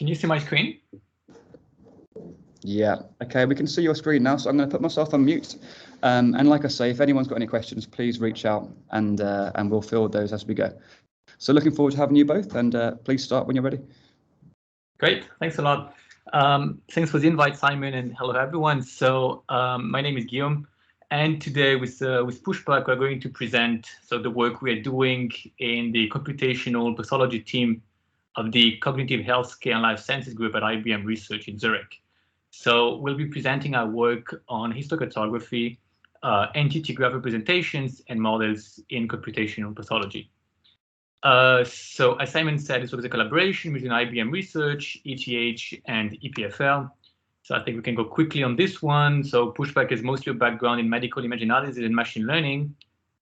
Can you see my screen? Yeah, okay, we can see your screen now, so I'm going to put myself on mute. And like I say, if anyone's got any questions, please reach out and we'll field those as we go. So looking forward to having you both, and please start when you're ready. Great, thanks a lot. Thanks for the invite, Simon, and hello everyone. So my name is Guillaume, and today with Pushpak, we're going to present the work we are doing in the computational pathology team of the Cognitive Healthcare and Life Sciences group at IBM Research in Zurich. So we'll be presenting our work on histocartography, entity graph representations, and models in computational pathology. So as Simon said, this was a collaboration between IBM Research, ETH, and EPFL. So I think we can go quickly on this one. So Pushpak has mostly a background in medical image analysis and machine learning,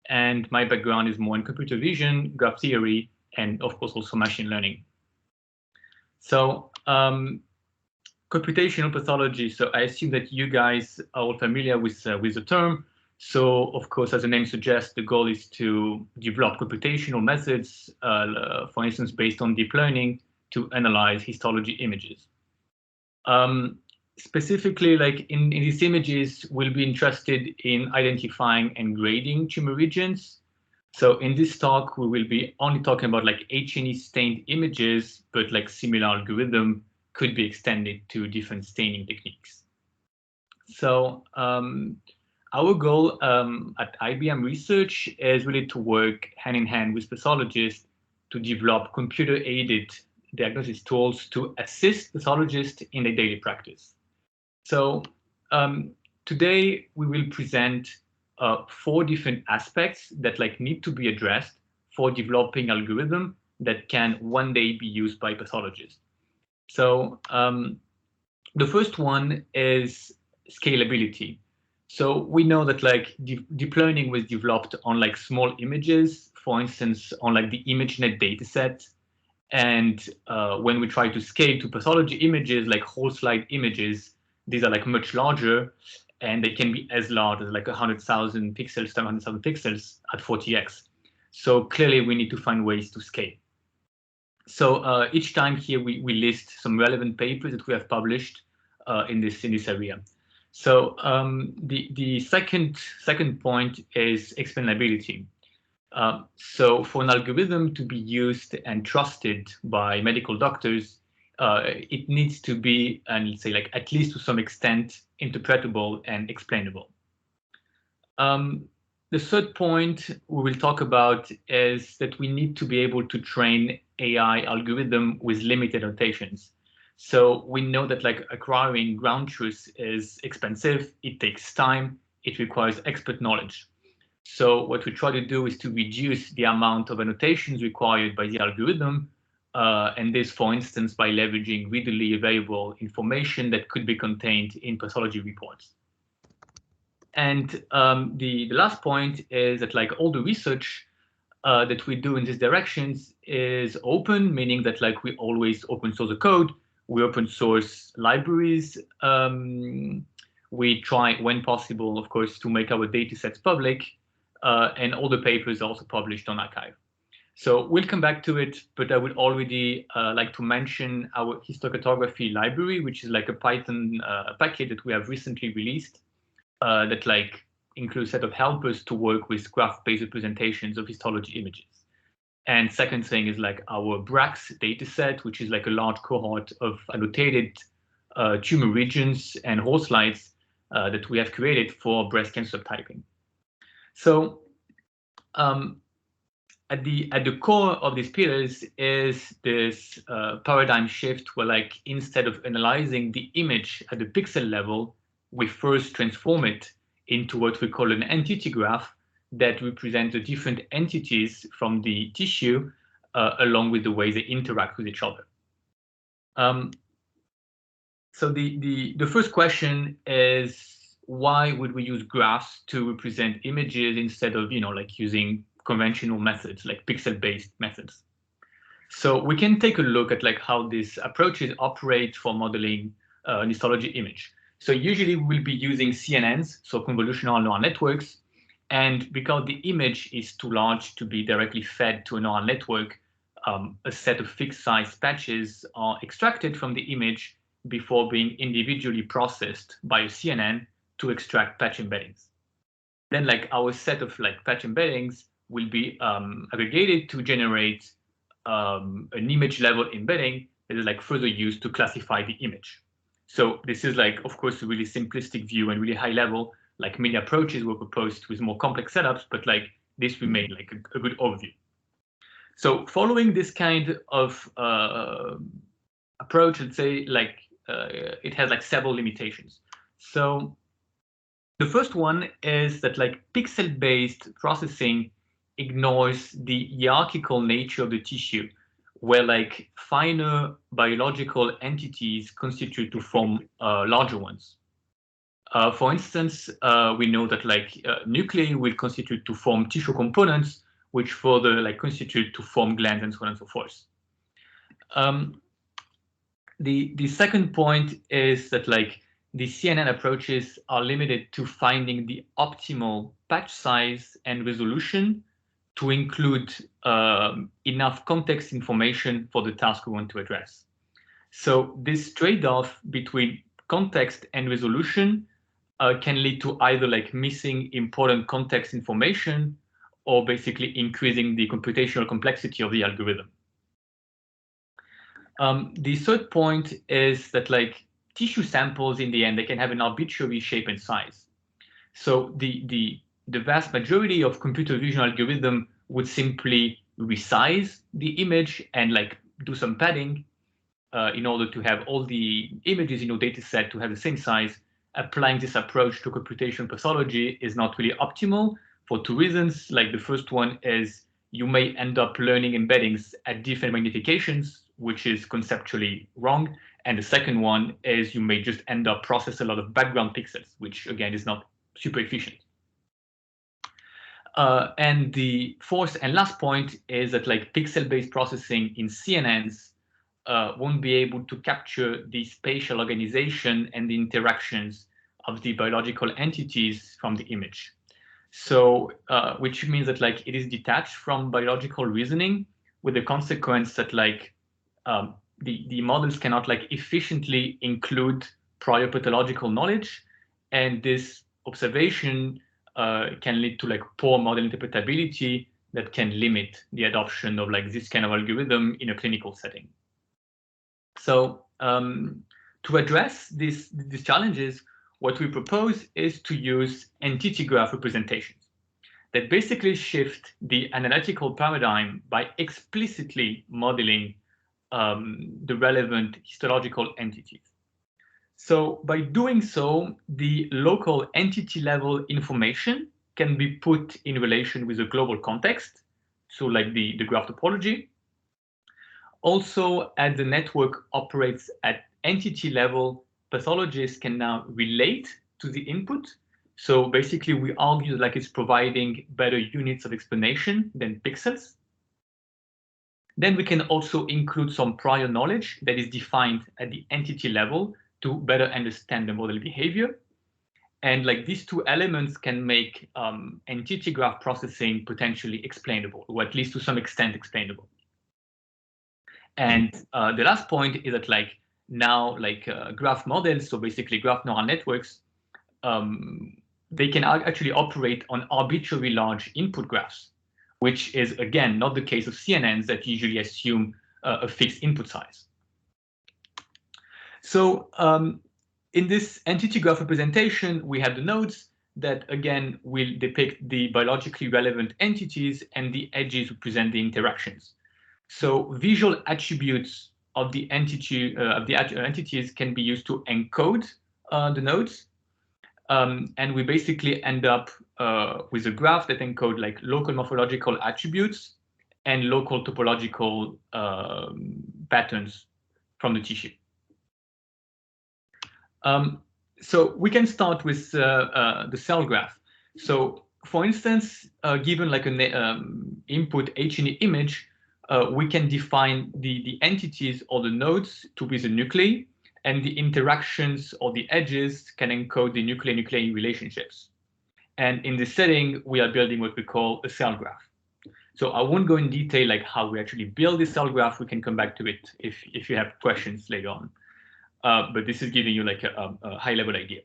and my background is more in computer vision, graph theory, and of course also machine learning. So computational pathology. So I assume that you guys are all familiar with the term. So of course, as the name suggests, the goal is to develop computational methods, for instance, based on deep learning to analyze histology images. Specifically, like in these images, we'll be interested in identifying and grading tumor regions. So in this talk, we will be only talking about like H&E stained images, but like similar algorithm could be extended to different staining techniques. So our goal at IBM Research is really to work hand in hand with pathologists to develop computer-aided diagnosis tools to assist pathologists in their daily practice. So today we will present 4 different aspects that like need to be addressed for developing algorithm that can one day be used by pathologists. So the first one is scalability. So we know that like deep learning was developed on like small images, for instance, on like the ImageNet dataset. And when we try to scale to pathology images, like whole slide images, these are like much larger, and they can be as large as like 100,000 pixels, 700,000 pixels at 40x. So clearly we need to find ways to scale. So each time here we list some relevant papers that we have published in this area. So the second point is explainability. So for an algorithm to be used and trusted by medical doctors, it needs to be, and let's say like at least to some extent, interpretable and explainable. The third point we will talk about is that we need to be able to train AI algorithm with limited annotations. So we know that like acquiring ground truth is expensive, it takes time, it requires expert knowledge. So what we try to do is to reduce the amount of annotations required by the algorithm, and this, for instance, by leveraging readily available information that could be contained in pathology reports. And the last point is that like all the research that we do in these directions is open, meaning that like we always open source the code, we open source libraries. We try, when possible, of course, to make our data sets public, and all the papers are also published on arXiv. So we'll come back to it, but I would already like to mention our HistoCartography library, which is like a Python package that we have recently released that like includes a set of helpers to work with graph-based representations of histology images. And second thing is like our Brax dataset, which is like a large cohort of annotated tumor regions and whole slides that we have created for breast cancer subtyping. So at the core of these pillars is this paradigm shift where like instead of analyzing the image at the pixel level, we first transform it into what we call an entity graph that represents the different entities from the tissue along with the way they interact with each other. So the first question is, why would we use graphs to represent images instead of, like using conventional methods like pixel-based methods? So we can take a look at like how these approaches operate for modeling an histology image. So usually we'll be using CNNs, so convolutional neural networks, and because the image is too large to be directly fed to a neural network, a set of fixed size patches are extracted from the image before being individually processed by a CNN to extract patch embeddings. Then like our set of like patch embeddings will be aggregated to generate an image level embedding that is like further used to classify the image. So this is like, of course, a really simplistic view and really high level. Like many approaches were proposed with more complex setups, but like this remained like a good overview. So following this kind of approach, let's say like it has like several limitations. So the first one is that like pixel-based processing ignores the hierarchical nature of the tissue, where like finer biological entities constitute to form larger ones. For instance, we know that like nuclei will constitute to form tissue components, which further like constitute to form glands and so on and so forth. The second point is that like the CNN approaches are limited to finding the optimal patch size and resolution to include enough context information for the task we want to address. So this trade-off between context and resolution can lead to either like missing important context information or basically increasing the computational complexity of the algorithm. The third point is that like tissue samples in the end, they can have an arbitrary shape and size. So the vast majority of computer vision algorithm would simply resize the image and like do some padding in order to have all the images in your data set to have the same size. Applying this approach to computational pathology is not really optimal for two reasons. Like the first one is you may end up learning embeddings at different magnifications, which is conceptually wrong. And the second one is you may just end up process a lot of background pixels, which again is not super efficient. And the fourth and last point is that like pixel-based processing in CNNs won't be able to capture the spatial organization and the interactions of the biological entities from the image. So, which means that like it is detached from biological reasoning, with the consequence that like the models cannot like efficiently include prior pathological knowledge, and this observation can lead to like poor model interpretability that can limit the adoption of like this kind of algorithm in a clinical setting. So to address these challenges, what we propose is to use entity graph representations that basically shift the analytical paradigm by explicitly modeling the relevant histological entities. So by doing so, the local entity level information can be put in relation with a global context, so like the graph topology. Also, as the network operates at entity level, pathologists can now relate to the input. So basically, we argue like it's providing better units of explanation than pixels. Then we can also include some prior knowledge that is defined at the entity level to better understand the model behavior. And like these two elements can make entity graph processing potentially explainable, or at least to some extent explainable. And the last point is that like now like graph models, so basically graph neural networks, they can actually operate on arbitrarily large input graphs, which is again not the case of CNNs that usually assume a fixed input size. So in this entity graph representation, we have the nodes that again will depict the biologically relevant entities, and the edges represent the interactions. So visual attributes of the entity entities can be used to encode the nodes, and we basically end up with a graph that encode like local morphological attributes and local topological patterns from the tissue. So we can start with the cell graph. So for instance, given like an input H&E image, we can define the entities or the nodes to be the nuclei, and the interactions or the edges can encode the nuclei-nuclei relationships. And in this setting, we are building what we call a cell graph. So I won't go in detail like how we actually build this cell graph. We can come back to it if you have questions later on. But this is giving you like a high-level idea.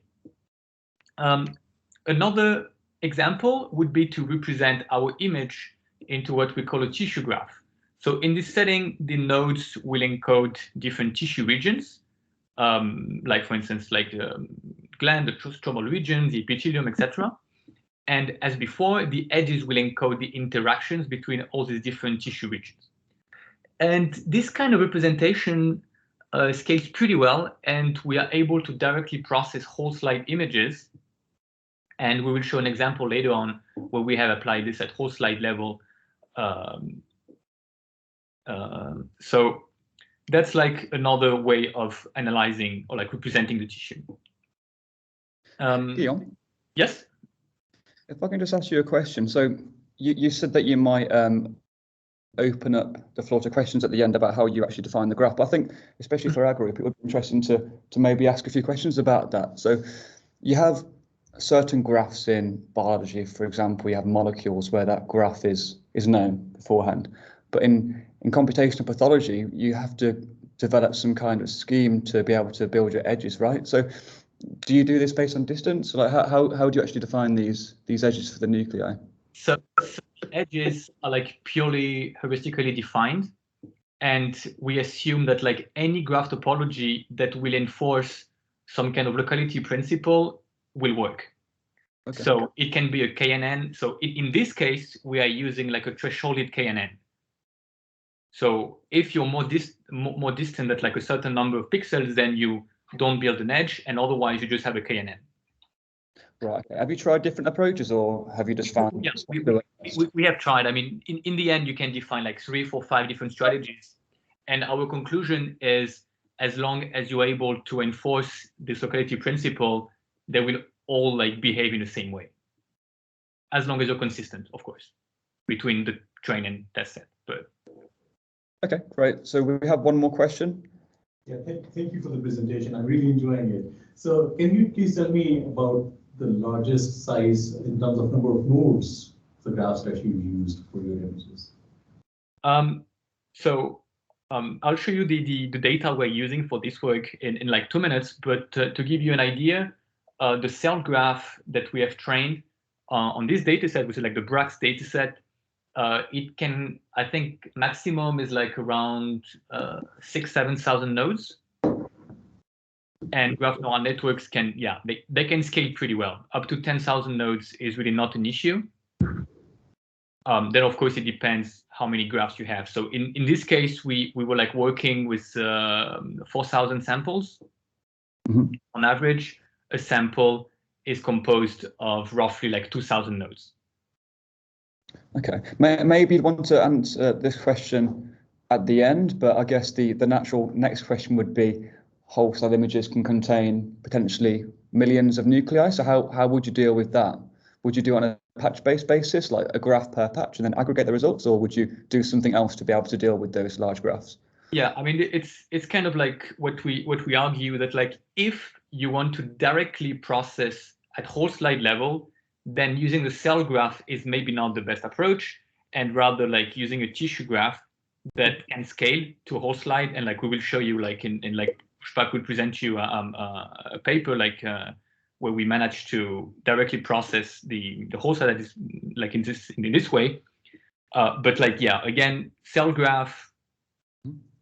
Another example would be to represent our image into what we call a tissue graph. So in this setting, the nodes will encode different tissue regions, like for instance, like the gland, the stromal region, the epithelium, etc. And as before, the edges will encode the interactions between all these different tissue regions. And this kind of representation scales pretty well, and we are able to directly process whole slide images. And we will show an example later on where we have applied this at whole slide level. So that's like another way of analyzing or like representing the tissue. Guillaume? Yes? If I can just ask you a question. So you said that you might open up the floor to questions at the end about how you actually define the graph. But I think, especially for our group, it would be interesting to maybe ask a few questions about that. So you have certain graphs in biology, for example, you have molecules where that graph is known beforehand. But in computational pathology, you have to develop some kind of scheme to be able to build your edges, right? So do you do this based on distance? Like how do you actually define these edges for the nuclei? So edges are like purely heuristically defined, and we assume that like any graph topology that will enforce some kind of locality principle will work. Okay. So it can be a KNN. So in this case, we are using like a thresholded KNN. So if you're more distant at like a certain number of pixels, then you don't build an edge, and otherwise you just have a KNN. Right. Okay. Have you tried different approaches, or have you just found? Yeah, we have tried. I mean, in the end, you can define like 3, 4, 5 different strategies, and our conclusion is as long as you're able to enforce this locality principle, they will all like behave in the same way, as long as you're consistent, of course, between the train and test set. But okay, great. So we have one more question. Yeah, thank you for the presentation. I'm really enjoying it. So can you please tell me about the largest size in terms of number of nodes, the graphs that you've used for your images? I'll show you the data we're using for this work in like 2 minutes, but to give you an idea, the cell graph that we have trained on this dataset, which is like the BReAst dataset, it can, I think, maximum is like around 6,000-7,000 nodes. And graph neural networks can, yeah, they can scale pretty well. Up to 10,000 nodes is really not an issue. Then, of course, it depends how many graphs you have. So in this case, we were like working with 4,000 samples. Mm-hmm. On average, a sample is composed of roughly like 2,000 nodes. Okay, maybe you'd want to answer this question at the end, but I guess the natural next question would be, whole cell images can contain potentially millions of nuclei. So how would you deal with that? Would you do it on a patch-based basis, like a graph per patch, and then aggregate the results, or would you do something else to be able to deal with those large graphs? Yeah, I mean, it's kind of like what we argue, that like if you want to directly process at whole slide level, then using the cell graph is maybe not the best approach, and rather like using a tissue graph that can scale to a whole slide. And like we will show you, like in like Pushpak will present you a paper like where we managed to directly process the whole slide that is like in this way. But like, yeah, again, cell graph,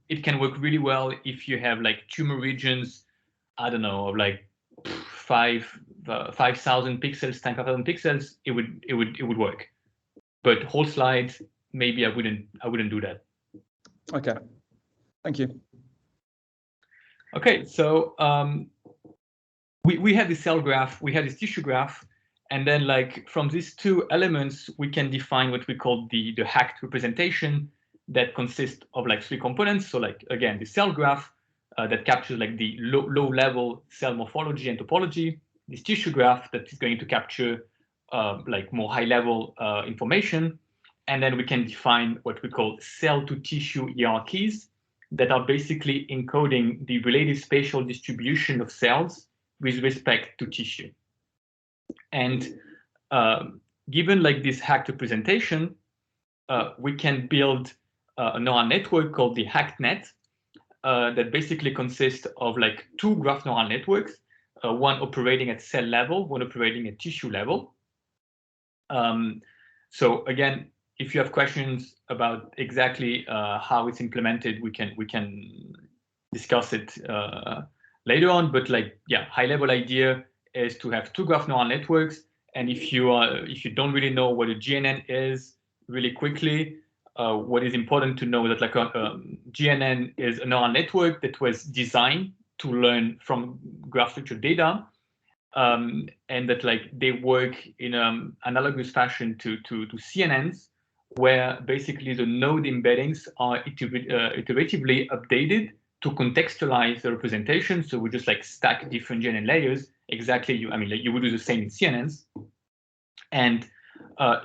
it can work really well if you have like tumor regions, I don't know, of like 5,000 pixels, 10,000 pixels, it would work. But whole slides, maybe I wouldn't do that. Okay, thank you. Okay, so we have the cell graph, we have this tissue graph, and then like from these two elements, we can define what we call the HACT representation that consists of like 3 components. So like, again, the cell graph that captures like the low level cell morphology and topology, this tissue graph that is going to capture like more high level information. And then we can define what we call cell to tissue hierarchies that are basically encoding the relative spatial distribution of cells with respect to tissue. And given like this HACT representation, we can build a neural network called the HACT-Net that basically consists of like two graph neural networks, one operating at cell level, one operating at tissue level. So again, if you have questions about exactly how it's implemented, we can discuss it later on. But like, yeah, high level idea is to have two graph neural networks. And if you don't really know what a GNN is, really quickly, what is important to know is that like GNN is a neural network that was designed to learn from graph structure data, and that like they work in analogous fashion to CNNs, where basically the node embeddings are iteratively updated to contextualize the representation. So we just like stack different GNN layers. Exactly, you would do the same in CNNs. And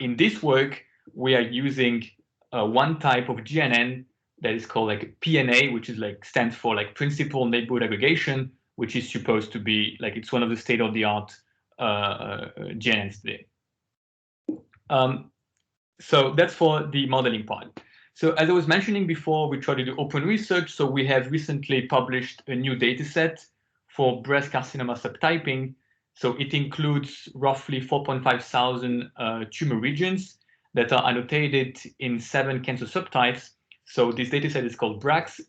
in this work, we are using one type of GNN that is called like PNA, which is like stands for like principal neighborhood aggregation, which is supposed to be like it's one of the state-of-the-art GNNs today. So that's for the modeling part. So as I was mentioning before, we try to do open research. So we have recently published a new data set for breast carcinoma subtyping. So it includes roughly 4,500 tumor regions that are annotated in 7 cancer subtypes. So this data set is called Brax.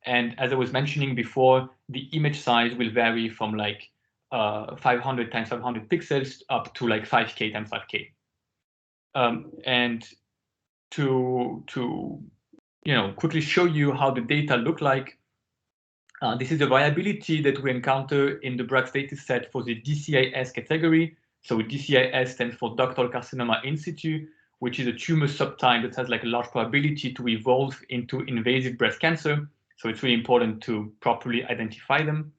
And as I was mentioning before, the image size will vary from like 500 times 500 pixels up to like 5K times 5K. And to quickly show you how the data look like, this is the variability that we encounter in the Brax data set for the DCIS category. So DCIS stands for ductal carcinoma in situ, which is a tumor subtype that has like a large probability to evolve into invasive breast cancer. So it's really important to properly identify them.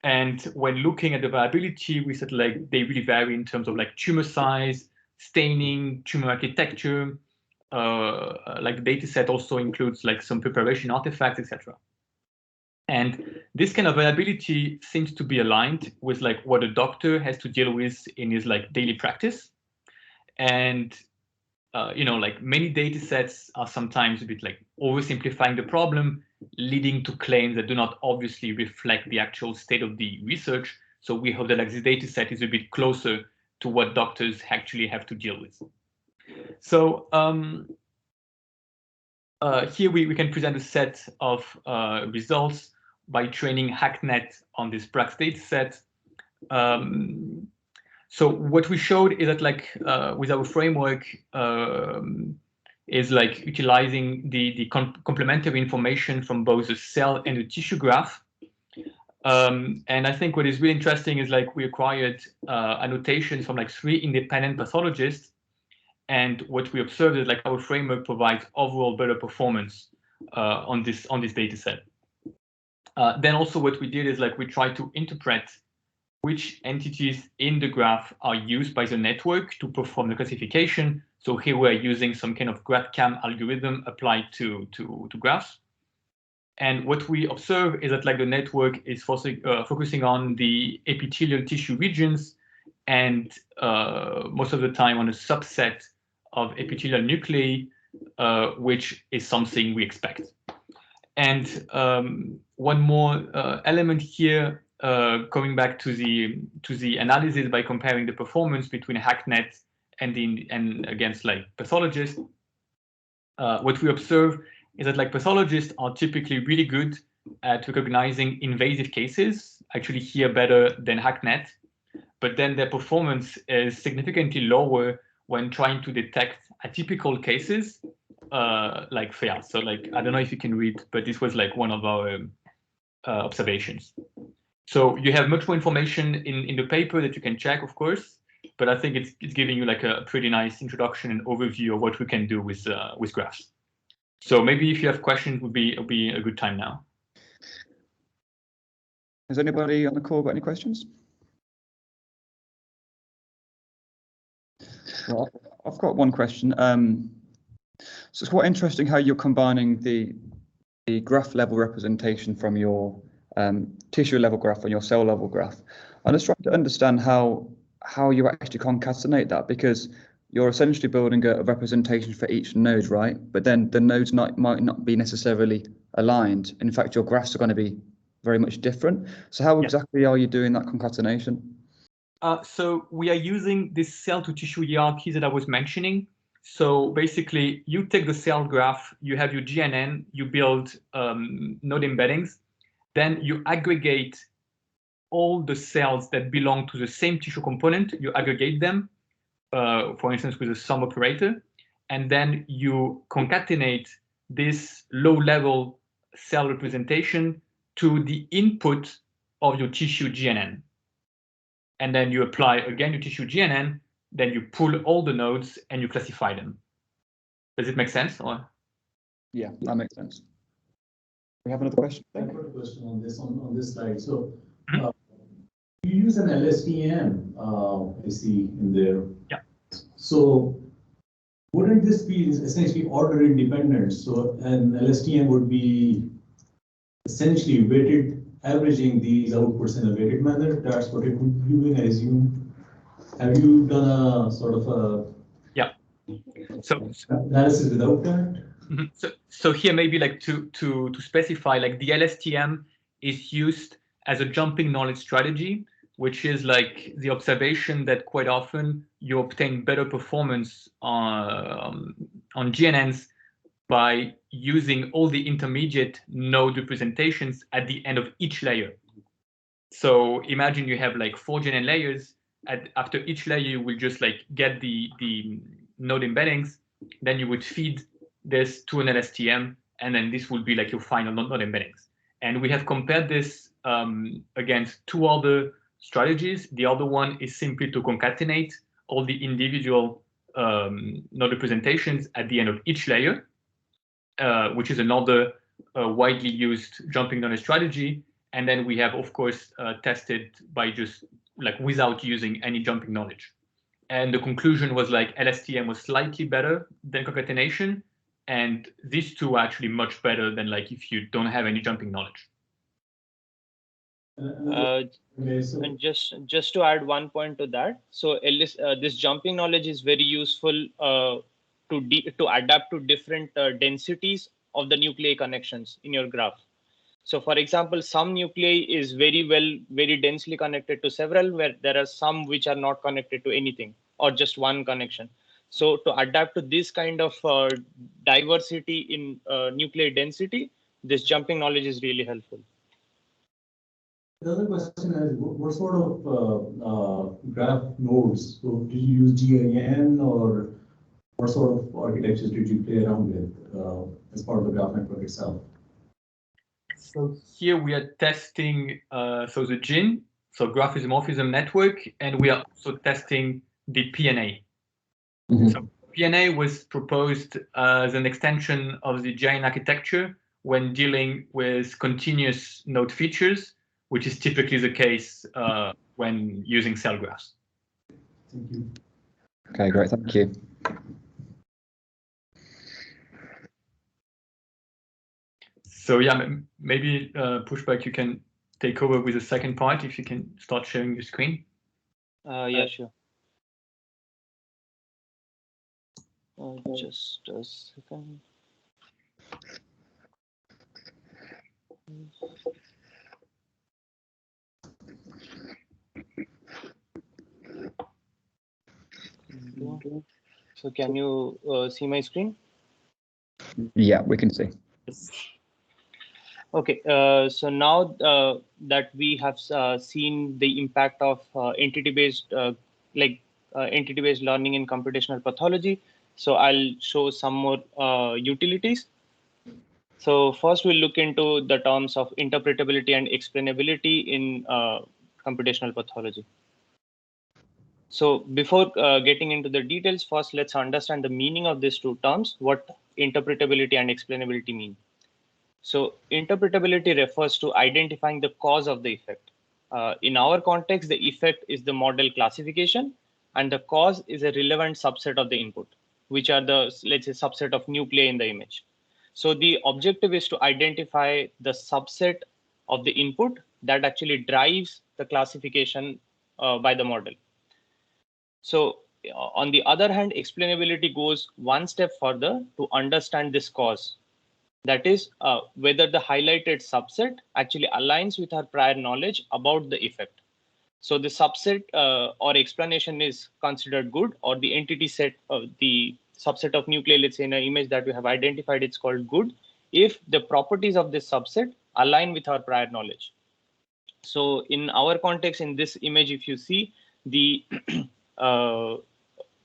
And when looking at the variability, we said like they really vary in terms of like tumor size, staining, tumor architecture. Like the data set also includes like some preparation artifacts, etc. And this kind of variability seems to be aligned with like what a doctor has to deal with in his like daily practice. And like many data sets are sometimes a bit like oversimplifying the problem, leading to claims that do not obviously reflect the actual state of the research. So we hope that like this data set is a bit closer to what doctors actually have to deal with. So here we can present a set of results by training Hacknet on this Brax data set. So what we showed is that like with our framework is like utilizing the complementary information from both the cell and the tissue graph. And I think what is really interesting is like we acquired annotations from like 3 independent pathologists. And what we observed is like our framework provides overall better performance on this data set. Then also what we did is like we tried to interpret which entities in the graph are used by the network to perform the classification. So here we're using some kind of GradCam algorithm applied to graphs. And what we observe is that like the network is focusing on the epithelial tissue regions and most of the time on a subset of epithelial nuclei, which is something we expect. And one more element here, coming back to the analysis by comparing the performance between Hacknet and against like pathologists. What we observe is that like pathologists are typically really good at recognizing invasive cases, actually here better than Hacknet, but then their performance is significantly lower when trying to detect atypical cases like FEA. So like, I don't know if you can read, but this was like one of our observations. So you have much more information in the paper that you can check, of course, but I think it's giving you like a pretty nice introduction and overview of what we can do with graphs. So maybe if you have questions, would be a good time now. Has anybody on the call got any questions? Well, I've got one question. So it's quite interesting how you're combining the graph level representation from your tissue level graph and your cell level graph. I'm just trying to understand how you actually concatenate that, because you're essentially building a representation for each node, right? But then the nodes might not be necessarily aligned. In fact, your graphs are going to be very much different. So how exactly are you doing that concatenation? So we are using this cell to tissue hierarchy that I was mentioning. So basically, you take the cell graph, you have your GNN, you build node embeddings, then you aggregate all the cells that belong to the same tissue component, you aggregate them, for instance, with a sum operator, and then you concatenate this low-level cell representation to the input of your tissue GNN. And then you apply again your tissue GNN, then you pull all the nodes and you classify them. Does it make sense? Or? Yeah, that makes sense. We have another question. I have a question on this slide. So you use an LSTM, I see in there. Yeah. So wouldn't this be essentially order independent? So an LSTM would be essentially weighted, averaging these outputs in a weighted manner. That's what it would be doing, I assume. Have you done a sort of a analysis without that? So here maybe like to specify, like the LSTM is used as a jumping knowledge strategy, which is like the observation that quite often you obtain better performance on GNNs by using all the intermediate node representations at the end of each layer. So imagine you have like 4 GNN layers. After each layer, you will just like get the node embeddings. Then you would feed this to an LSTM, and then this will be like your final node embeddings. And we have compared this against 2 other strategies. The other one is simply to concatenate all the individual node representations at the end of each layer, which is another widely used jumping knowledge strategy. And then we have, of course, tested by just like without using any jumping knowledge. And the conclusion was like LSTM was slightly better than concatenation. And these two are actually much better than like if you don't have any jumping knowledge. And just to add one point to that, so this jumping knowledge is very useful to adapt to different densities of the nuclei connections in your graph. So for example, some nuclei is very densely connected to several, where there are some which are not connected to anything or just one connection. So to adapt to this kind of diversity in nuclei density, this jumping knowledge is really helpful. The other question is, what sort of graph nodes? So did you use GNN, or what sort of architectures did you play around with as part of the graph network itself? So here we are testing so the GIN, so graph isomorphism network, and we are also testing the PNA. So PNA was proposed as an extension of the GIN architecture when dealing with continuous node features, which is typically the case when using cell graphs. Thank you. Okay, great, thank you. So yeah, maybe Pushpak, you can take over with the second part if you can start sharing your screen. Yeah, sure. Just a second. So can you see my screen? Yeah, we can see. Okay, so now that we have seen the impact of entity-based entity-based learning in computational pathology, so I'll show some more utilities. So first we'll look into the terms of interpretability and explainability in computational pathology. So before getting into the details, first let's understand the meaning of these two terms, what interpretability and explainability mean. So interpretability refers to identifying the cause of the effect. In our context, the effect is the model classification, and the cause is a relevant subset of the input, which are the, let's say, subset of nuclei in the image. So the objective is to identify the subset of the input that actually drives the classification by the model. So on the other hand, explainability goes one step further to understand this cause. That is, whether the highlighted subset actually aligns with our prior knowledge about the effect. So the subset or explanation is considered good, or the entity set of the subset of nuclei, let's say in an image that we have identified, it's called good, if the properties of this subset align with our prior knowledge. So in our context, in this image, if you see the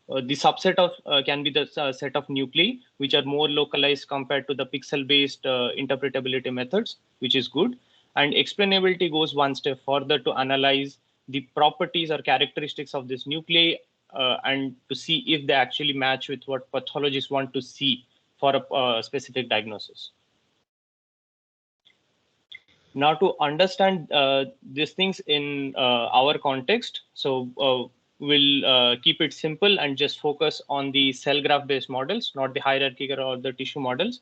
subset of can be the set of nuclei which are more localized compared to the pixel-based interpretability methods, which is good. And explainability goes one step further to analyze the properties or characteristics of this nuclei and to see if they actually match with what pathologists want to see for a specific diagnosis. Now, to understand these things in our context, so we'll keep it simple and just focus on the cell graph based models, not the hierarchical or the tissue models.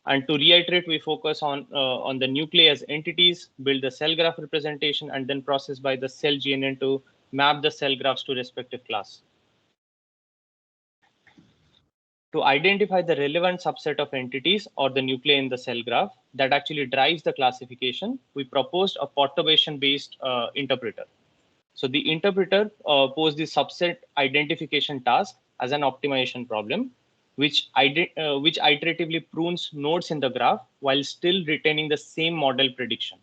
And to reiterate, we focus on the nuclei as entities, build the cell graph representation, and then process by the cell GNN to map the cell graphs to respective class. To identify the relevant subset of entities or the nuclei in the cell graph that actually drives the classification, we proposed a perturbation-based interpreter. So the interpreter posed the subset identification task as an optimization problem, which iteratively prunes nodes in the graph while still retaining the same model prediction.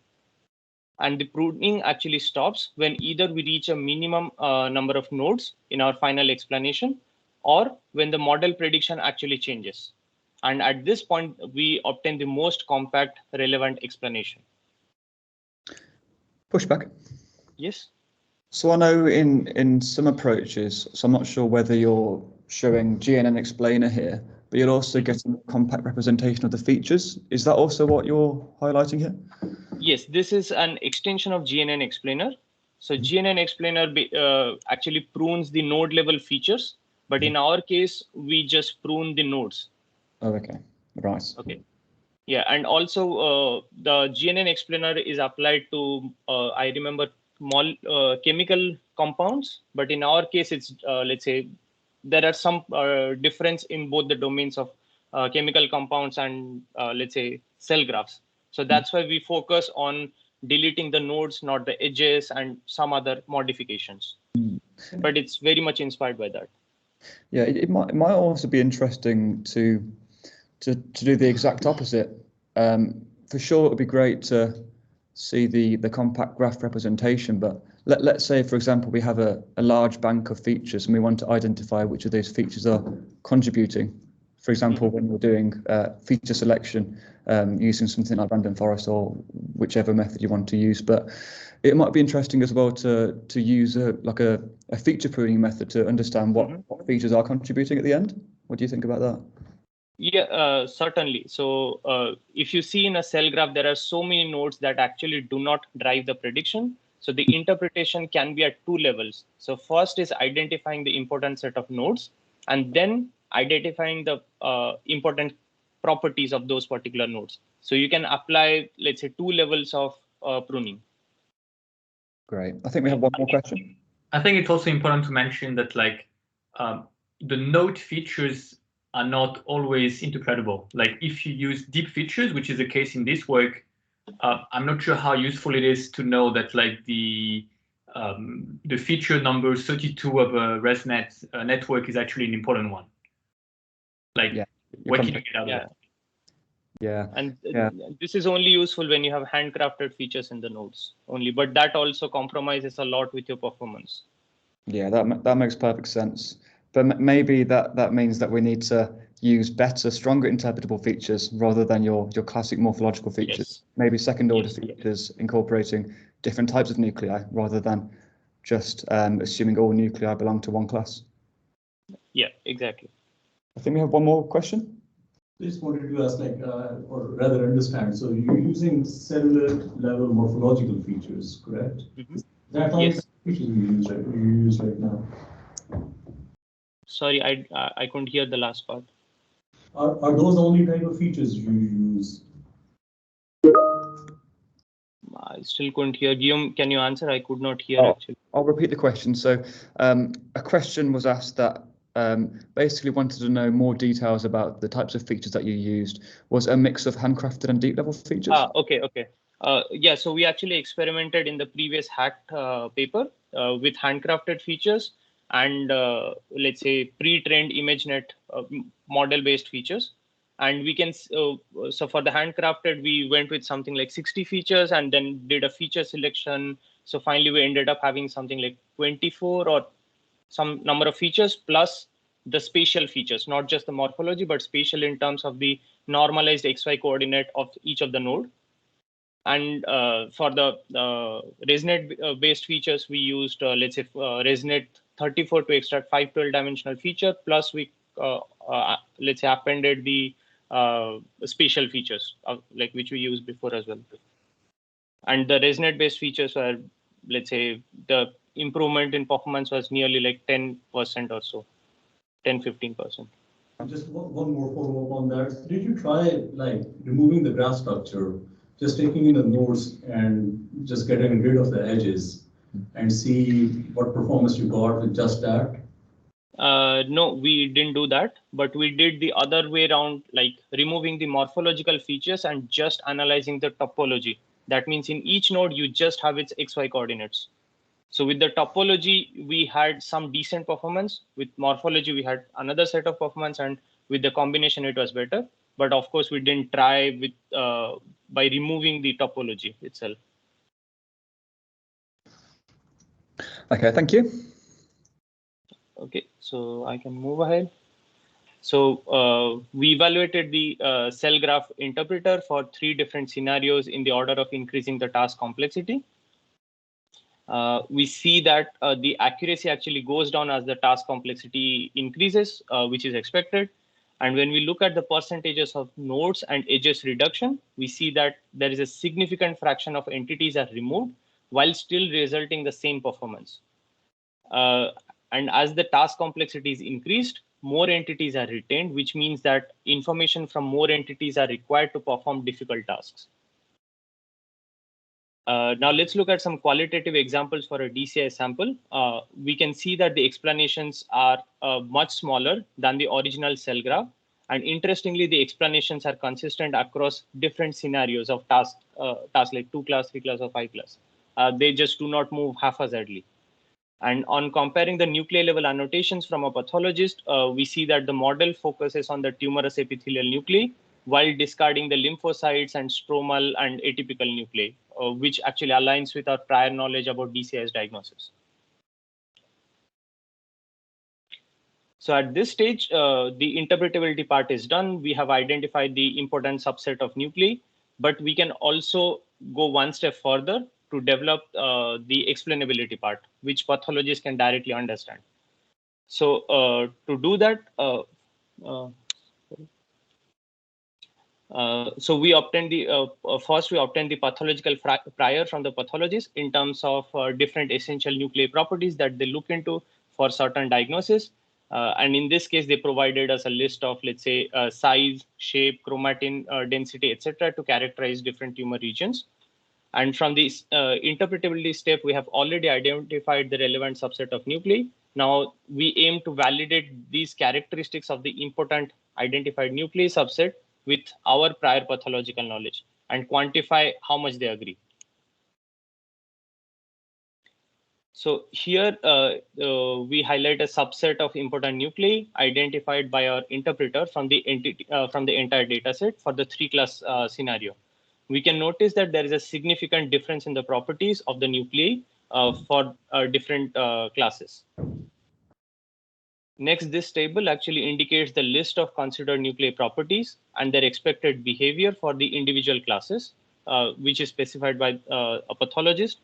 And the pruning actually stops when either we reach a minimum number of nodes in our final explanation, or when the model prediction actually changes. And at this point, we obtain the most compact relevant explanation. Pushpak. Yes. So I know in some approaches, so I'm not sure whether you're showing GNN explainer here, but you're also getting a compact representation of the features. Is that also what you're highlighting here? Yes, this is an extension of GNN explainer. So GNN explainer actually prunes the node level features, but in our case, we just prune the nodes. Oh, okay, right. Okay. Yeah, and also the GNN explainer is applied to, I remember, chemical compounds, but in our case, it's, let's say, there are some difference in both the domains of chemical compounds and, let's say, cell graphs. So that's why we focus on deleting the nodes, not the edges, and some other modifications. But it's very much inspired by that. Yeah, it might also be interesting to do the exact opposite. For sure, it would be great to see the compact graph representation, but let's say, for example, we have a large bank of features and we want to identify which of those features are contributing. For example, when we're doing feature selection using something like random forest or whichever method you want to use, but it might be interesting as well to use a feature pruning method to understand what features are contributing at the end. What do you think about that? Yeah, certainly. So if you see in a cell graph, there are so many nodes that actually do not drive the prediction. So the interpretation can be at two levels. So first is identifying the important set of nodes, and then identifying the important properties of those particular nodes. So you can apply, let's say, two levels of pruning. Great. I think we have one more question. I think it's also important to mention that the node features are not always interpretable. Like if you use deep features, which is the case in this work, I'm not sure how useful it is to know that the feature number 32 of a ResNet network is actually an important one. Like, yeah, what can you get out of that? Yeah. And this is only useful when you have handcrafted features in the nodes only, but that also compromises a lot with your performance. Yeah, that makes perfect sense. But maybe that means that we need to use better, stronger interpretable features rather than your classic morphological features. Yes. Maybe second order features incorporating different types of nuclei rather than just assuming all nuclei belong to one class. Yeah, exactly. I think we have one more question. I just wanted to ask, or rather understand, so you're using cellular level morphological features, correct? Is that all the features you use right now? Sorry, I couldn't hear the last part. Are those the only type of features you use? I still couldn't hear. Guillaume, can you answer? I could not hear actually. I'll repeat the question. So a question was asked that basically wanted to know more details about the types of features that you used. Was a mix of handcrafted and deep level features? Okay. Yeah, so we actually experimented in the previous HACT paper with handcrafted features and let's say pre-trained ImageNet model-based features. And we can, so for the handcrafted, we went with something like 60 features and then did a feature selection. So finally, we ended up having something like 24 or some number of features plus the spatial features, not just the morphology, but spatial in terms of the normalized XY coordinate of each of the node. And for the ResNet based features, we used, let's say, ResNet 34 to extract 5 12-dimensional feature, plus we, let's say, appended the spatial features, like which we used before as well. And the ResNet based features were, let's say, the improvement in performance was nearly like 10% or so, 10-15%. Just one more follow-up on that. Did you try like removing the graph structure, just taking in the nodes and just getting rid of the edges and see what performance you got with just that? No, we didn't do that, but we did the other way around, like removing the morphological features and just analyzing the topology. That means in each node, you just have its XY coordinates. So with the topology, we had some decent performance. With morphology, we had another set of performance, and with the combination, it was better. But of course, we didn't try with by removing the topology itself. Okay, thank you. Okay, so I can move ahead. So we evaluated the cell graph interpreter for 3 different scenarios in the order of increasing the task complexity. We see that the accuracy actually goes down as the task complexity increases, which is expected. And when we look at the percentages of nodes and edges reduction, we see that there is a significant fraction of entities are removed while still resulting the same performance. And as the task complexity is increased, more entities are retained, which means that information from more entities are required to perform difficult tasks. Now let's look at some qualitative examples for a DCI sample. We can see that the explanations are much smaller than the original cell graph. And interestingly, the explanations are consistent across different scenarios of tasks like 2 class, 3 class, or 5 class. They just do not move haphazardly. And on comparing the nuclei level annotations from a pathologist, we see that the model focuses on the tumorous epithelial nuclei while discarding the lymphocytes and stromal and atypical nuclei, which actually aligns with our prior knowledge about DCI's diagnosis. So at this stage, the interpretability part is done. We have identified the important subset of nuclei, but we can also go one step further to develop the explainability part, which pathologists can directly understand. So to do that, so we obtained the first we obtained the pathological prior from the pathologist in terms of different essential nuclei properties that they look into for certain diagnosis. And in this case, they provided us a list of, let's say, size, shape, chromatin density, etc., to characterize different tumor regions. And from this interpretability step, we have already identified the relevant subset of nuclei. Now we aim to validate these characteristics of the important identified nuclei subset with our prior pathological knowledge and quantify how much they agree. So here we highlight a subset of important nuclei identified by our interpreter from the entire data set for the 3-class scenario. We can notice that there is a significant difference in the properties of the nuclei for different classes. Next, this table actually indicates the list of considered nuclei properties and their expected behavior for the individual classes, which is specified by a pathologist.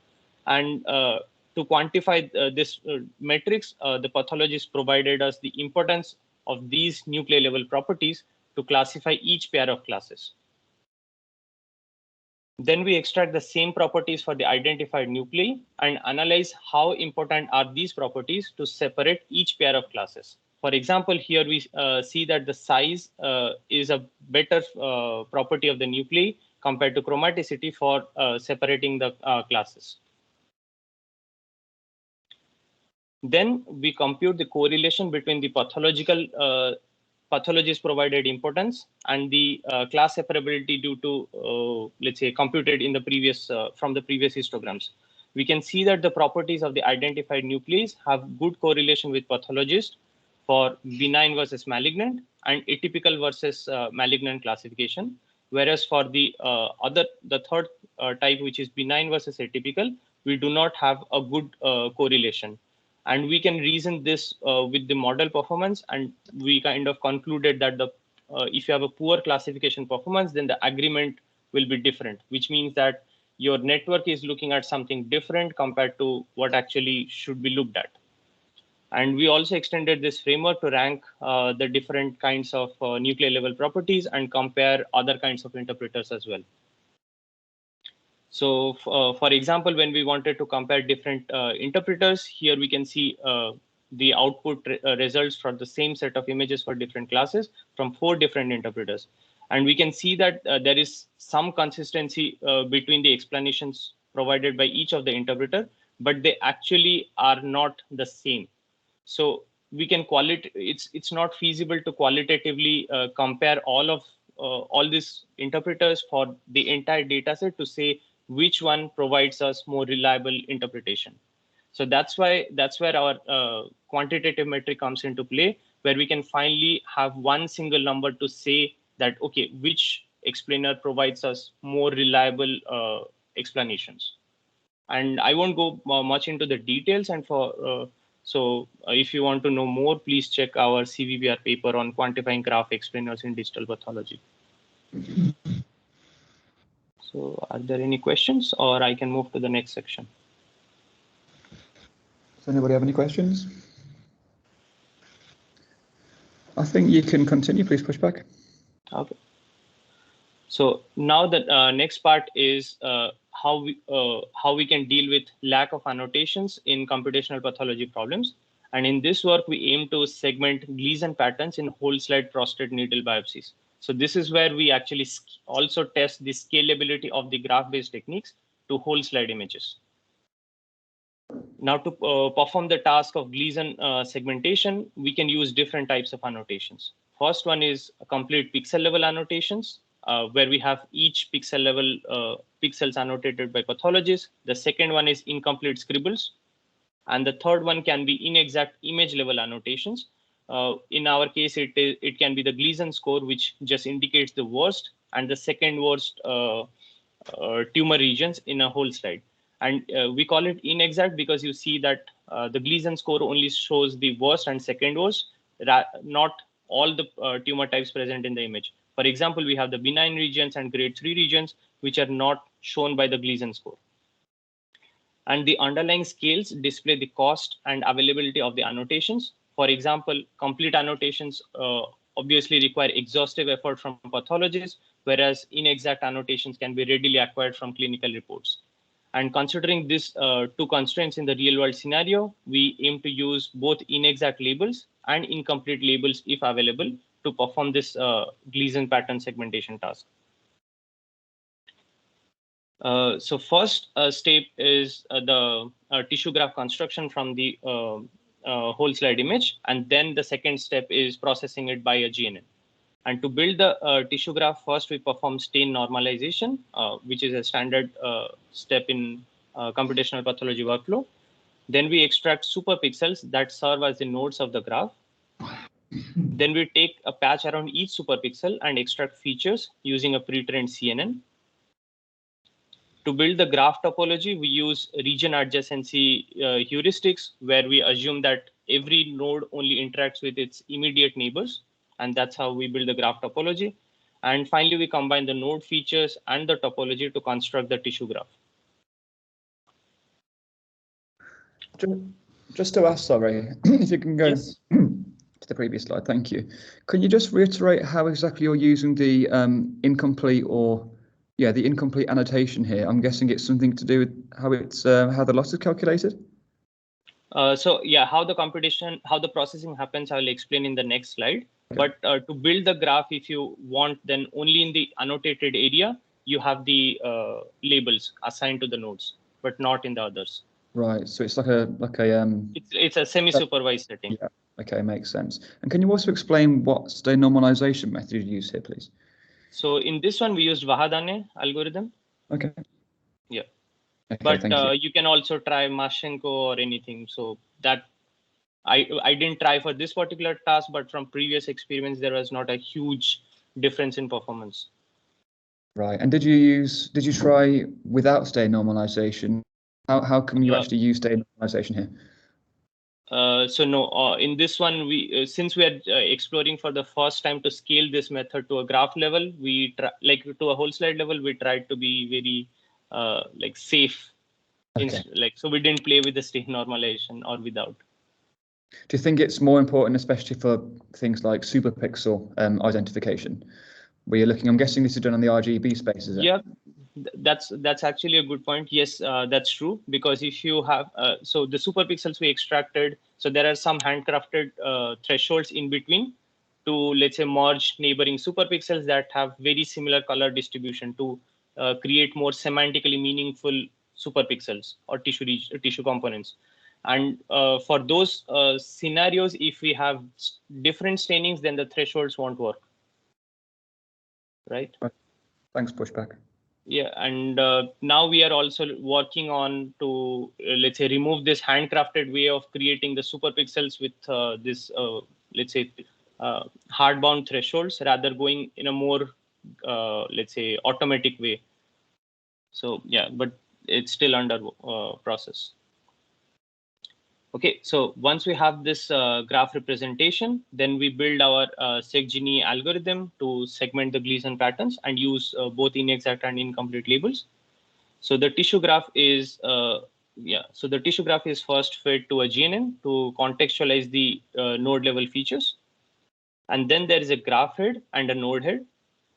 And to quantify this metrics, the pathologist provided us the importance of these nuclei level properties to classify each pair of classes. Then we extract the same properties for the identified nuclei and analyze how important are these properties to separate each pair of classes. For example, here we see that the size is a better property of the nuclei compared to chromaticity for separating the classes. Then we compute the correlation between the pathologist provided importance and the class separability due to, let's say, computed in the previous from the previous histograms. We can see that the properties of the identified nucleus have good correlation with pathologist for benign versus malignant and atypical versus malignant classification. Whereas for the third type, which is benign versus atypical, we do not have a good correlation. And we can reason this with the model performance, and we kind of concluded that the if you have a poor classification performance, then the agreement will be different, which means that your network is looking at something different compared to what actually should be looked at. And we also extended this framework to rank the different kinds of nuclear level properties and compare other kinds of interpreters as well. So for example, when we wanted to compare different interpreters, here we can see the output results for the same set of images for different classes from 4 different interpreters. And we can see that there is some consistency between the explanations provided by each of the interpreter, but they actually are not the same. So we can it's not feasible to qualitatively compare all these interpreters for the entire data set to say which one provides us more reliable interpretation. So that's where our quantitative metric comes into play, where we can finally have one single number to say that, okay, which explainer provides us more reliable explanations. And I won't go much into the details. And so if you want to know more, please check our CVBR paper on quantifying graph explainers in digital pathology. So are there any questions, or I can move to the next section? Does anybody have any questions? I think you can continue, please, Pushpak. Okay. So now the next part is how we can deal with lack of annotations in computational pathology problems. And in this work, we aim to segment Gleason patterns in whole slide prostate needle biopsies. So this is where we actually also test the scalability of the graph-based techniques to whole slide images. Now to perform the task of Gleason segmentation, we can use different types of annotations. First one is complete pixel level annotations, where we have each pixel level pixels annotated by pathologists. The second one is incomplete scribbles. And the third one can be inexact image level annotations. In our case, it can be the Gleason score, which just indicates the worst and the second worst tumor regions in a whole slide. And we call it inexact because you see that the Gleason score only shows the worst and second worst, not all the tumor types present in the image. For example, we have the benign regions and grade 3 regions, which are not shown by the Gleason score. And the underlying scales display the cost and availability of the annotations. For example, complete annotations obviously require exhaustive effort from pathologists, whereas inexact annotations can be readily acquired from clinical reports. And considering these 2 constraints in the real world scenario, we aim to use both inexact labels and incomplete labels if available to perform this Gleason pattern segmentation task. So first step is the tissue graph construction from the whole slide image. And then the second step is processing it by a GNN. And to build the tissue graph, first we perform stain normalization, which is a standard step in computational pathology workflow. Then we extract superpixels that serve as the nodes of the graph. Then we take a patch around each superpixel and extract features using a pre-trained CNN. To build the graph topology, we use region adjacency heuristics, where we assume that every node only interacts with its immediate neighbors. And that's how we build the graph topology. And finally, we combine the node features and the topology to construct the tissue graph. Just to ask, sorry, if you can go Yes. to the previous slide, thank you. Can you just reiterate how exactly you're using the incomplete the incomplete annotation here? I'm guessing it's something to do with how the loss is calculated. So yeah, how the processing happens, I will explain in the next slide. Okay. But to build the graph, if you want, then only in the annotated area, you have the labels assigned to the nodes, but not in the others. Right. So it's like it's a semi-supervised setting. Yeah. Okay, makes sense. And can you also explain what state normalization method you use here, please? So in this one, we used Vahadane algorithm. Okay. Yeah. Okay, But thank you. you can also try Mashenko or anything. So that I didn't try for this particular task, but from previous experiments, there was not a huge difference in performance. Right. And did you try without state normalization? How come you actually use state normalization here? So no, in this one, we since we are exploring for the first time to scale this method to a graph level, we try, like to a whole slide level, we tried to be very like safe. Okay. So we didn't play with the state normalization or without. Do you think it's more important, especially for things like superpixel identification, where you're looking? I'm guessing this is done on the RGB space, is it? Yeah, that's actually a good point. Yes, that's true, because if you have so the superpixels we extracted, so there are some handcrafted thresholds in between to, let's say, merge neighboring superpixels that have very similar color distribution to create more semantically meaningful superpixels or tissue components. And for those scenarios, if we have different stainings, then the thresholds won't work. Right. Thanks, Pushpak. Yeah, and now we are also working on to, let's say, remove this handcrafted way of creating the superpixels with this, let's say, hardbound thresholds, rather going in a more, let's say, automatic way. So yeah, but it's still under process. Okay, so once we have this graph representation, then we build our SegGini algorithm to segment the Gleason patterns and use both inexact and incomplete labels. So the tissue graph is so the tissue graph is first fed to a GNN to contextualize the node level features, and then there is a graph head and a node head.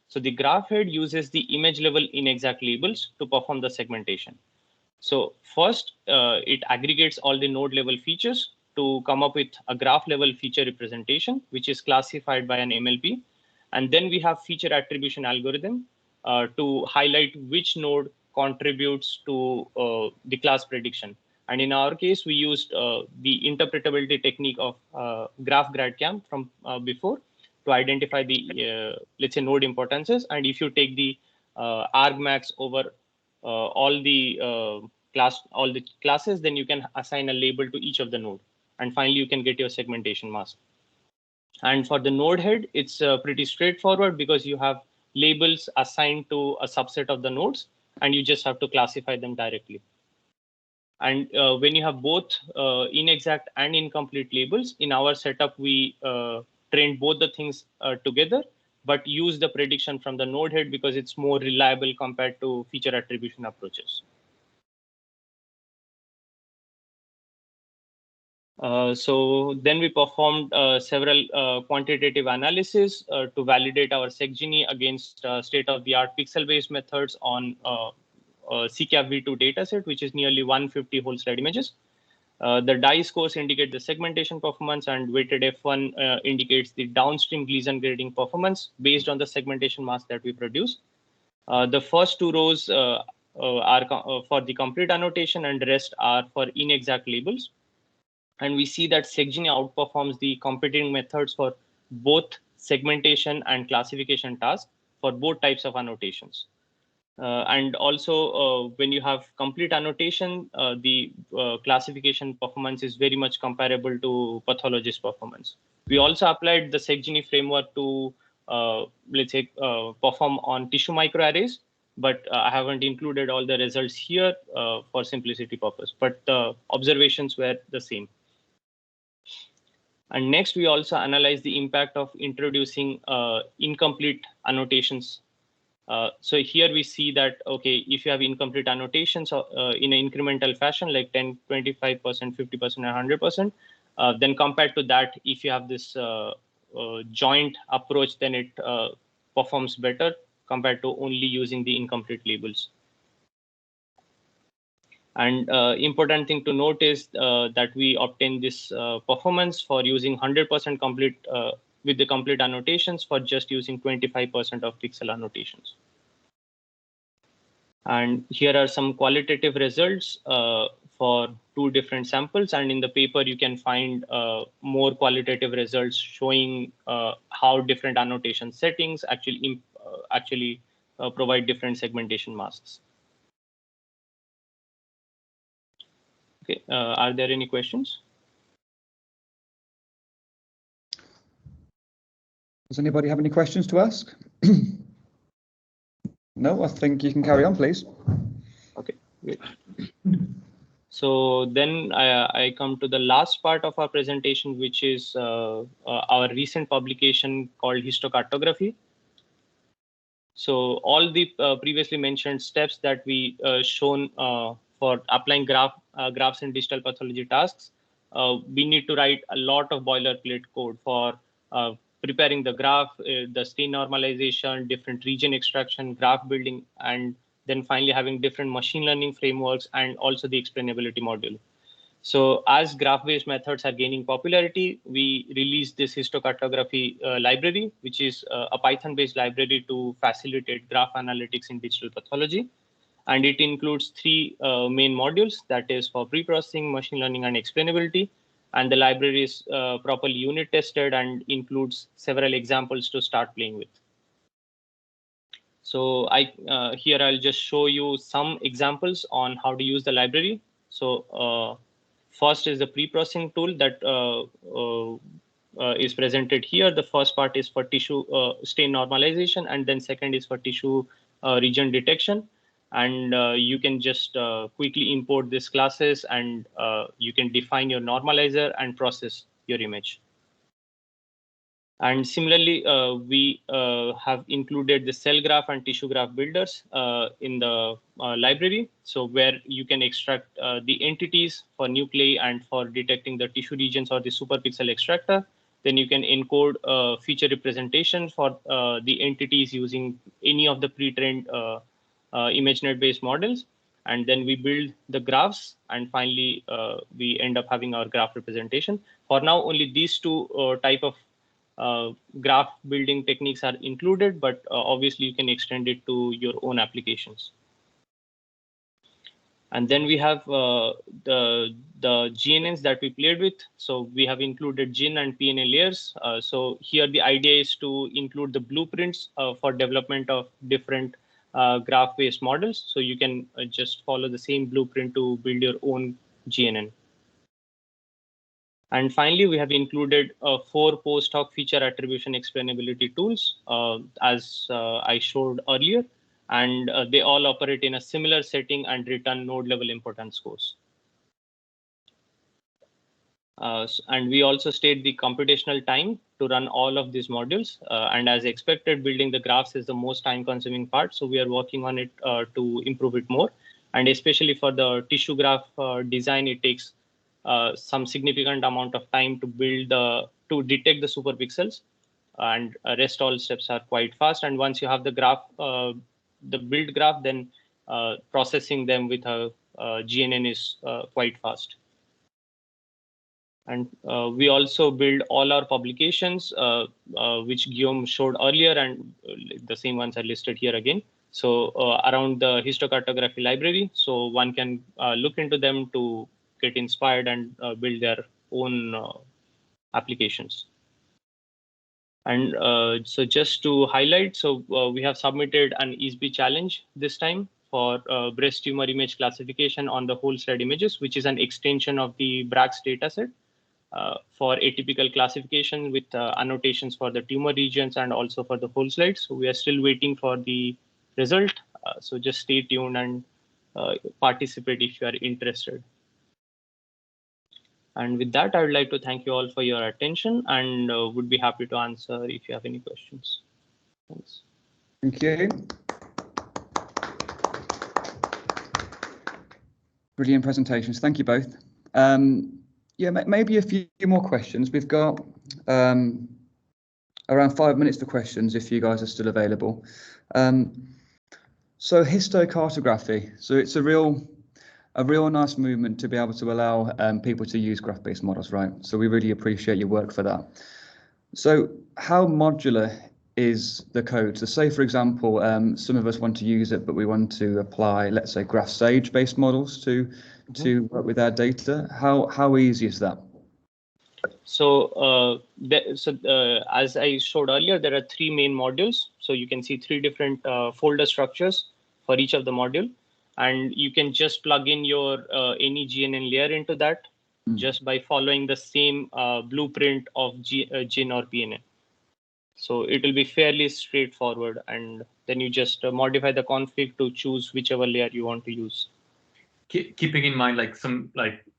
So the graph head uses the image level inexact labels to perform the segmentation. So first, it aggregates all the node level features to come up with a graph level feature representation, which is classified by an MLP. And then we have feature attribution algorithm to highlight which node contributes to the class prediction. And in our case, we used the interpretability technique of graph gradcam from before to identify the, let's say, node importances. And if you take the argmax over all the classes, then you can assign a label to each of the node, and finally you can get your segmentation mask. And for the node head, it's pretty straightforward because you have labels assigned to a subset of the nodes, and you just have to classify them directly. And when you have both inexact and incomplete labels, in our setup, we trained both the things together, but use the prediction from the node head because it's more reliable compared to feature attribution approaches. So then we performed several quantitative analysis to validate our SegGini against state-of-the-art pixel-based methods on CCAP V2 dataset, which is nearly 150 whole slide images. The DIE scores indicate the segmentation performance, and weighted F1 indicates the downstream Gleason grading performance based on the segmentation mask that we produce. The first two rows are for the complete annotation, and the rest are for inexact labels. And we see that SegGini outperforms the competing methods for both segmentation and classification tasks for both types of annotations. And also, when you have complete annotation, the classification performance is very much comparable to pathologist performance. We also applied the SegGini framework to, let's say, perform on tissue microarrays, but I haven't included all the results here for simplicity purpose, but the observations were the same. And next, we also analyze the impact of introducing incomplete annotations. So here we see that, okay, if you have incomplete annotations in an incremental fashion, like 10, 25%, 50%, and 100%, then compared to that, if you have this joint approach, then it performs better compared to only using the incomplete labels. And important thing to note is that we obtain this performance for using 100% complete with the complete annotations for just using 25% of pixel annotations. And here are some qualitative results for 2 different samples. And in the paper, you can find more qualitative results showing how different annotation settings actually provide different segmentation masks. Okay, are there any questions? Does anybody have any questions to ask? No, I think you can carry on, please. Okay, great. So then I come to the last part of our presentation, which is our recent publication called HistoCartography. So all the previously mentioned steps that we shown for applying graphs in digital pathology tasks, we need to write a lot of boilerplate code for preparing the graph, the stain normalization, different region extraction, graph building, and then finally having different machine learning frameworks and also the explainability module. So as graph-based methods are gaining popularity, we released this HistoCartography library, which is a Python-based library to facilitate graph analytics in digital pathology. And it includes 3 main modules, that is for pre-processing, machine learning, and explainability. And the library is properly unit tested and includes several examples to start playing with. So here I'll just show you some examples on how to use the library. So first is the pre-processing tool that is presented here. The first part is for tissue stain normalization, and then second is for tissue region detection. And you can just quickly import these classes, and you can define your normalizer and process your image. And similarly, we have included the cell graph and tissue graph builders in the library. So where you can extract the entities for nuclei and for detecting the tissue regions or the superpixel extractor. Then you can encode feature representation for the entities using any of the pre-trained ImageNet-based models. And then we build the graphs, and finally, we end up having our graph representation. For now, only these 2 type of graph building techniques are included, but obviously you can extend it to your own applications. And then we have the GNNs that we played with. So we have included GIN and PNA layers. So here the idea is to include the blueprints for development of different graph-based models. So you can just follow the same blueprint to build your own GNN. And finally, we have included 4 post-hoc feature attribution explainability tools, as I showed earlier, and they all operate in a similar setting and return node-level importance scores. And we also state the computational time to run all of these modules. And as expected, building the graphs is the most time-consuming part, so we are working on it to improve it more. And especially for the tissue graph design, it takes some significant amount of time to build to detect the superpixels, and rest all steps are quite fast. And once you have the graph, the build graph, then processing them with a GNN is quite fast. And we also build all our publications, which Guillaume showed earlier, and the same ones are listed here again. So around the HistoCartography library, so one can look into them to get inspired and build their own applications. And so just to highlight, so we have submitted an ESEB challenge this time for breast tumor image classification on the whole slide images, which is an extension of the Brax dataset for atypical classification with annotations for the tumor regions and also for the whole slide. So we are still waiting for the result. So just stay tuned and participate if you are interested. And with that, I would like to thank you all for your attention, and would be happy to answer if you have any questions. Thanks. Thank you. Brilliant presentations. Thank you both. Yeah, maybe a few more questions. We've got around 5 minutes for questions if you guys are still available. So HistoCartography. So it's a real nice movement to be able to allow people to use graph-based models, right? So we really appreciate your work for that. So how modular is the code. So say, for example, some of us want to use it, but we want to apply, let's say, GraphSage-based models to work with our data. How easy is that? So, as I showed earlier, there are 3 main modules. So you can see 3 different folder structures for each of the module, and you can just plug in your any GNN layer into that just by following the same blueprint of GIN or PNN. So it will be fairly straightforward, and then you just modify the config to choose whichever layer you want to use. Keeping in mind like some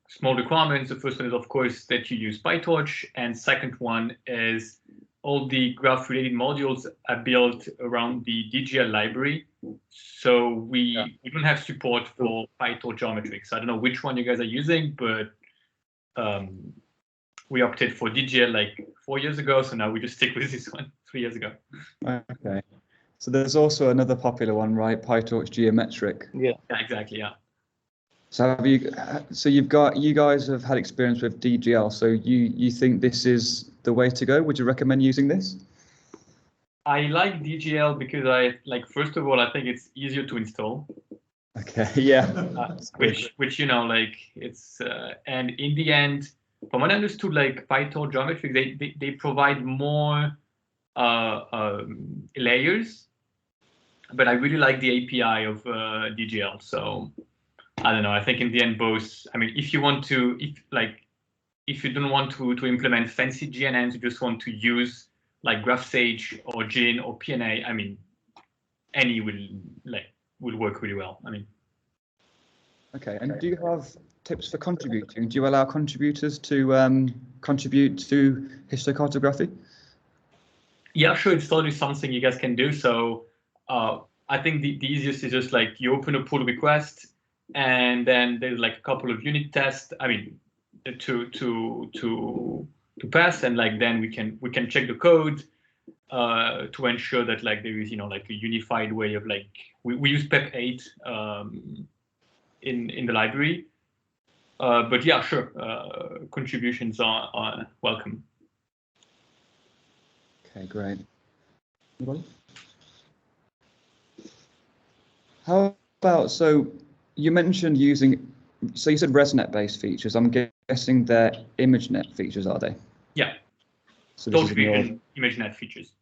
small requirements. The first one is, of course, that you use PyTorch, and second one is all the graph-related modules are built around the DGL library. So we don't have support for PyTorch geometry. So I don't know which one you guys are using, but we opted for DGL like 4 years ago. So now we just stick with this one 3 years ago. Okay. So there's also another popular one, right? PyTorch geometric. Yeah, exactly. Yeah. So you guys have had experience with DGL. So you think this is the way to go? Would you recommend using this? I like DGL because first of all, I think it's easier to install. Okay. Yeah. Which you know, like it's and in the end, from what I understood, like PyTorch geometry, they provide more layers, but I really like the API of DGL. So I don't know. I think in the end, both. I mean, if you want to, if you don't want to implement fancy GNNs, you just want to use like GraphSage or GIN or PNA. I mean, any will work really well. I mean. Okay. And do you have tips for contributing? Do you allow contributors to contribute to HistoCartography? Yeah, sure. It's totally something you guys can do. So I think the easiest is just like you open a pull request, and then there's like a couple of unit tests. I mean, to pass, and like then we can check the code to ensure that like there is like a unified way of like we use PEP8 in the library. But yeah, sure. Contributions are welcome. Okay, great. Anybody? How about, so you mentioned using, so you said ResNet-based features. I'm guessing they're ImageNet features, are they? Yeah. So Dolphin ImageNet features.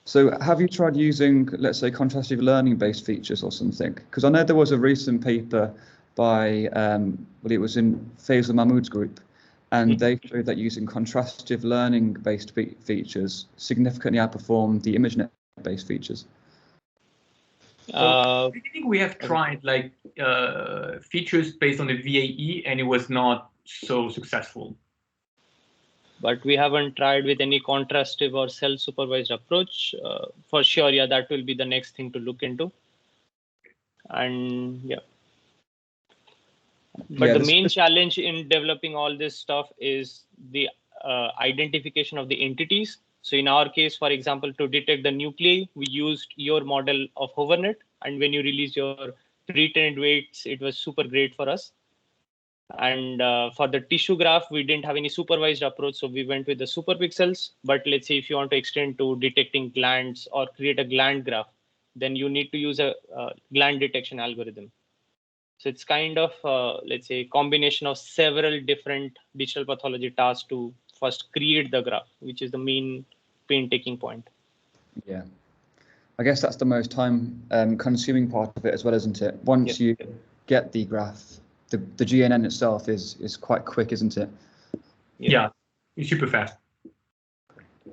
So have you tried using, let's say, contrastive learning-based features or something? Because I know there was a recent paper by, well, it was in Faisal Mahmood's group, and they showed that using contrastive learning-based features significantly outperformed the ImageNet-based features. I think we have tried like features based on the VAE, and it was not so successful. But we haven't tried with any contrastive or self-supervised approach. For sure, yeah, that will be the next thing to look into. And yeah. But the main challenge in developing all this stuff is the identification of the entities. So in our case, for example, to detect the nuclei, we used your model of HoverNet. And when you release your pre-trained weights, it was super great for us. And for the tissue graph, we didn't have any supervised approach. So we went with the superpixels. But let's say if you want to extend to detecting glands or create a gland graph, then you need to use a gland detection algorithm. So it's kind of, let's say, a combination of several different digital pathology tasks to first create the graph, which is the main painstaking point. Yeah, I guess that's the most time consuming part of it as well, isn't it? Once you get the graph, the GNN itself is quite quick, isn't it? Yeah, it's super fast.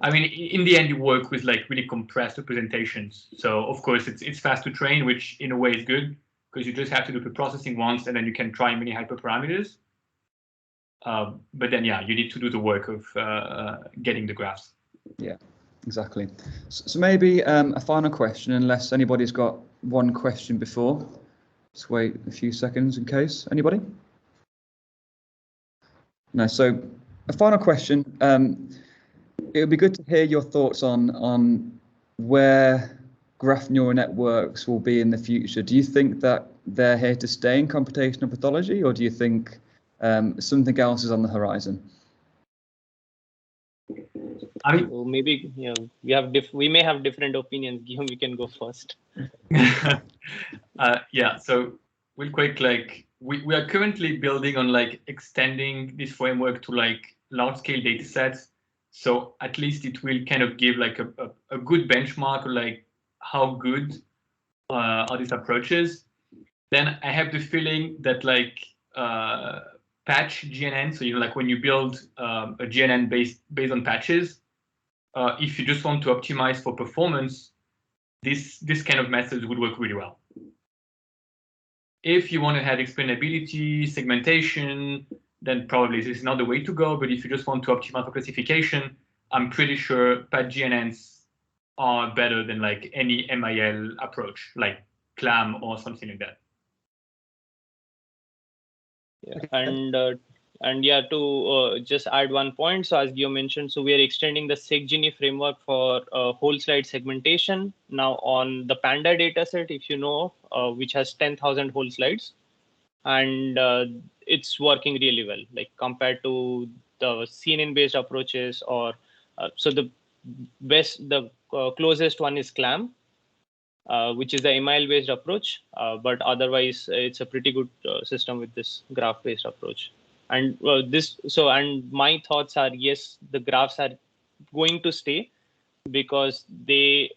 I mean, in the end, you work with like really compressed representations. So of course, it's fast to train, which in a way is good, because you just have to do the processing once, and then you can try many hyperparameters. But then, yeah, you need to do the work of getting the graphs. Yeah, exactly. So maybe a final question, unless anybody's got one question before. Let's wait a few seconds in case. Anybody? No, so a final question. It would be good to hear your thoughts on where graph neural networks will be in the future. Do you think that they're here to stay in computational pathology, or do you think something else is on the horizon? I mean, so maybe we may have different opinions. Guillaume, we can go first. Yeah, so real quick, like we are currently building on like extending this framework to like large scale data sets. So at least it will kind of give like a good benchmark, or like how good are these approaches. Then I have the feeling that like patch GNN, so like when you build a GNN based on patches, if you just want to optimize for performance, this kind of methods would work really well. If you want to have explainability, segmentation, then probably this is not the way to go. But if you just want to optimize for classification, I'm pretty sure patch GNNs are better than like any MIL approach, like CLAM or something like that. Yeah, and yeah, to just add one point, so as Guillaume mentioned, so we are extending the SegGini framework for whole slide segmentation now on the Panda dataset, if you know, which has 10,000 whole slides, and it's working really well, like compared to the CNN-based approaches, or so the closest one is CLAM, which is the MIL-based approach, but otherwise it's a pretty good system with this graph-based approach. And and my thoughts are, yes, the graphs are going to stay because they're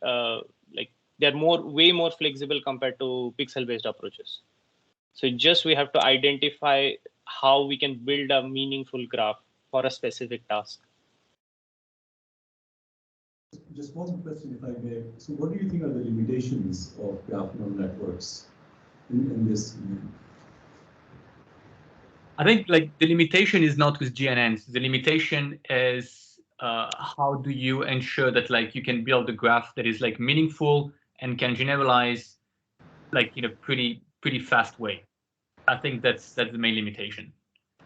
way more flexible compared to pixel-based approaches. So just we have to identify how we can build a meaningful graph for a specific task. Just one question, if I may. So what do you think are the limitations of graph neural networks in this? I think like the limitation is not with GNNs. The limitation is how do you ensure that like you can build a graph that is like meaningful and can generalize like in a pretty fast way. I think that's the main limitation.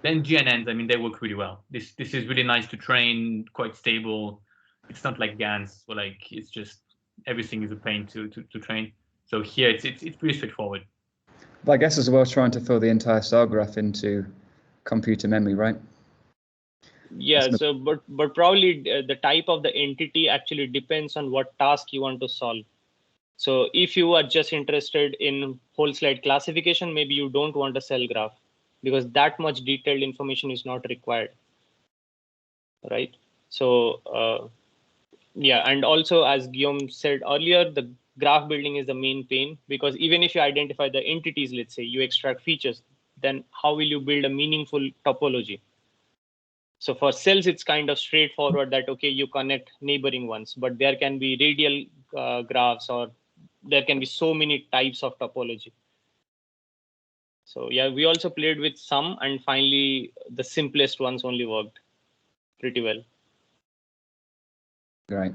Then GNNs, I mean, they work really well. This is really nice to train, quite stable. It's not like GANs, where like it's just everything is a pain to train. So here it's pretty straightforward. But I guess as well, trying to fill the entire cell graph into computer memory, right? Yeah. So, but probably the type of the entity actually depends on what task you want to solve. So if you are just interested in whole slide classification, maybe you don't want a cell graph because that much detailed information is not required, right? So yeah, and also as Guillaume said earlier, the graph building is the main pain, because even if you identify the entities, let's say you extract features, then how will you build a meaningful topology? So for cells, it's kind of straightforward that, okay, you connect neighboring ones, but there can be radial graphs, or there can be so many types of topology. So yeah, we also played with some, and finally the simplest ones only worked pretty well. Great.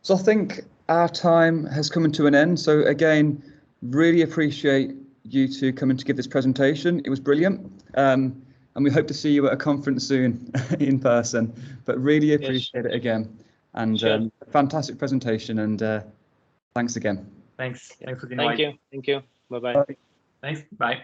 So I think our time has come to an end. So again, really appreciate you two coming to give this presentation. It was brilliant. And we hope to see you at a conference soon in person, but really appreciate it again. And sure. Fantastic presentation, and thanks again. Thanks for the invite. Thank you. Bye-bye. Bye. Thanks. Bye.